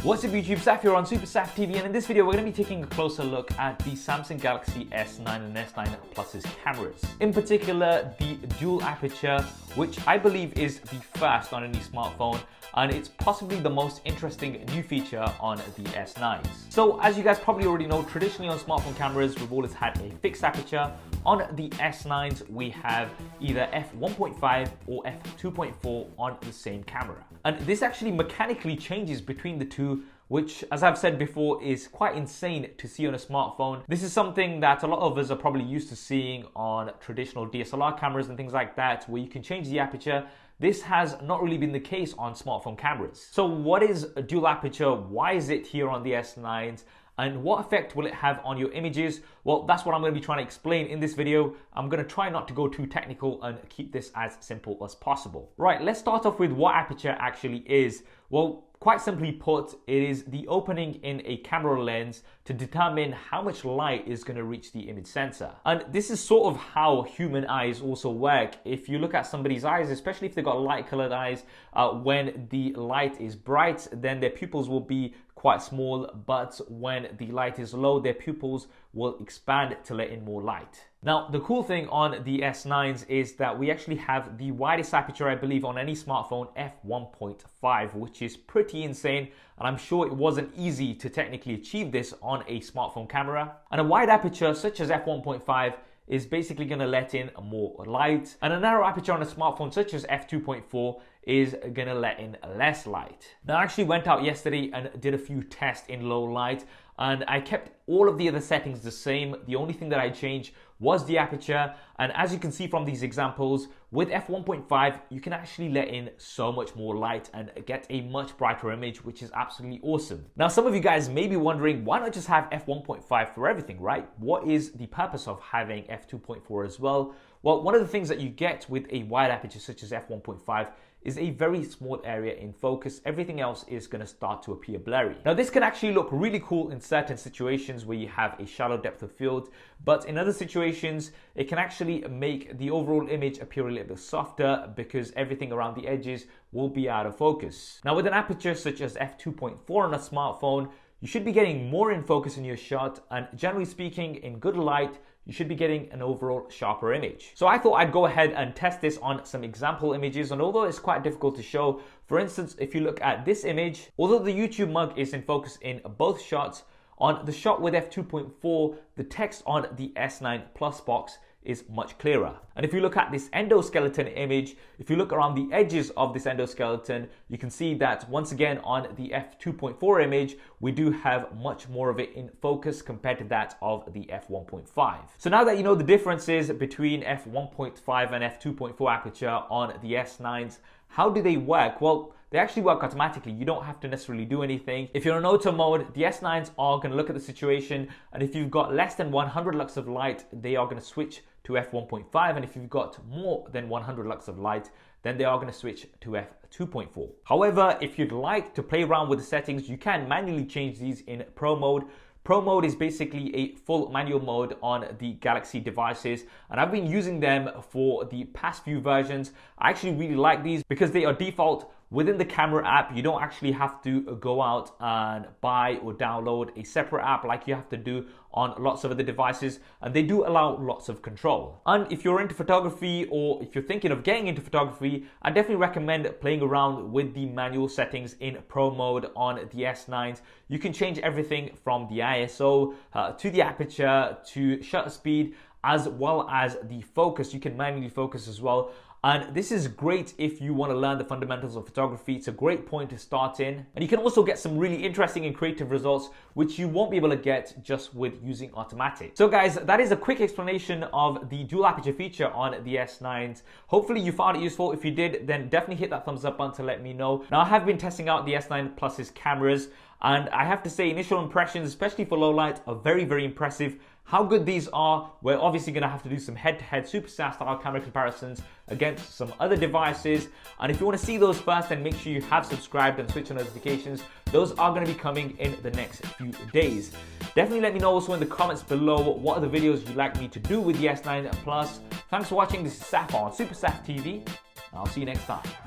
What's up YouTube, Saf here on Super Saf TV, and in this video we're going to be taking a closer look at the Samsung Galaxy S9 and S9 Plus's cameras. In particular, the dual aperture, which I believe is the first on any smartphone, and it's possibly the most interesting new feature on the S9s. So as you guys probably already know, traditionally on smartphone cameras we've always had a fixed aperture. On the S9s we have either f1.5 or f2.4 on the same camera. And this actually mechanically changes between the two, which, as I've said before, is quite insane to see on a smartphone. This is something that a lot of us are probably used to seeing on traditional DSLR cameras and things like that, where you can change the aperture. This has not really been the case on smartphone cameras. So what is a dual aperture? Why is it here on the S9s? And what effect will it have on your images? Well, that's what I'm going to be trying to explain in this video. I'm going to try not to go too technical and keep this as simple as possible. Right, let's start off with what aperture actually is. Well, quite simply put, it is the opening in a camera lens to determine how much light is going to reach the image sensor. And this is sort of how human eyes also work. If you look at somebody's eyes, especially if they've got light colored eyes, when the light is bright, then their pupils will be quite small, but when the light is low, their pupils will expand to let in more light. Now, the cool thing on the S9s is that we actually have the widest aperture, I believe, on any smartphone, f1.5, which is pretty insane. And I'm sure it wasn't easy to technically achieve this on a smartphone camera. And a wide aperture such as f1.5 is basically going to let in more light, and a narrow aperture on a smartphone such as f2.4 is going to let in less light. Now, I actually went out yesterday and did a few tests in low light, and I kept all of the other settings the same. The only thing that I changed was the aperture, and as you can see from these examples, with f1.5 you can actually let in so much more light and get a much brighter image, which is absolutely awesome. Now, some of you guys may be wondering, why not just have f1.5 for everything, right? What is the purpose of having f2.4 as well? Well, one of the things that you get with a wide aperture such as f1.5 is a very small area in focus. Everything else is going to start to appear blurry. Now, this can actually look really cool in certain situations where you have a shallow depth of field, but in other situations, it can actually make the overall image appear a little bit softer because everything around the edges will be out of focus. Now, with an aperture such as f2.4 on a smartphone, you should be getting more in focus in your shot, and generally speaking, in good light, you should be getting an overall sharper image. So I thought I'd go ahead and test this on some example images, and although it's quite difficult to show, for instance, if you look at this image, although the YouTube mug is in focus in both shots, on the shot with f2.4, the text on the S9 Plus box is much clearer. And if you look at this endoskeleton image, if you look around the edges of this endoskeleton, you can see that once again on the f2.4 image, we do have much more of it in focus compared to that of the f1.5. So now that you know the differences between f1.5 and f2.4 aperture on the S9s, how do they work? Well, they actually work automatically. You don't have to necessarily do anything. If you're in auto mode, the S9s are going to look at the situation, and if you've got less than 100 lux of light, they are going to switch to f1.5, and if you've got more than 100 lux of light, then they are going to switch to f2.4. However, if you'd like to play around with the settings, you can manually change these in Pro mode. Pro mode is basically a full manual mode on the Galaxy devices, and I've been using them for the past few versions. I actually really like these because they are default within the camera app. You don't actually have to go out and buy or download a separate app like you have to do on lots of other devices, and they do allow lots of control. And if you're into photography, or if you're thinking of getting into photography, I definitely recommend playing around with the manual settings in Pro mode on the S9s. You can change everything from the ISO to the aperture to shutter speed, as well as the focus. You can manually focus as well. And this is great if you want to learn the fundamentals of photography. It's a great point to start in. And you can also get some really interesting and creative results, which you won't be able to get just with using automatic. So guys, that is a quick explanation of the dual aperture feature on the S9s. Hopefully you found it useful. If you did, then definitely hit that thumbs up button to let me know. Now, I have been testing out the S9 Plus's cameras, and I have to say initial impressions, especially for low light, are very, very impressive. How good these are, we're obviously going to have to do some head-to-head Super Saf style camera comparisons against some other devices. And if you want to see those first, then make sure you have subscribed and switch on notifications. Those are going to be coming in the next few days. Definitely let me know also in the comments below what other videos you'd like me to do with the S9 Plus. Thanks for watching. This is Saf on Super Saf TV, and I'll see you next time.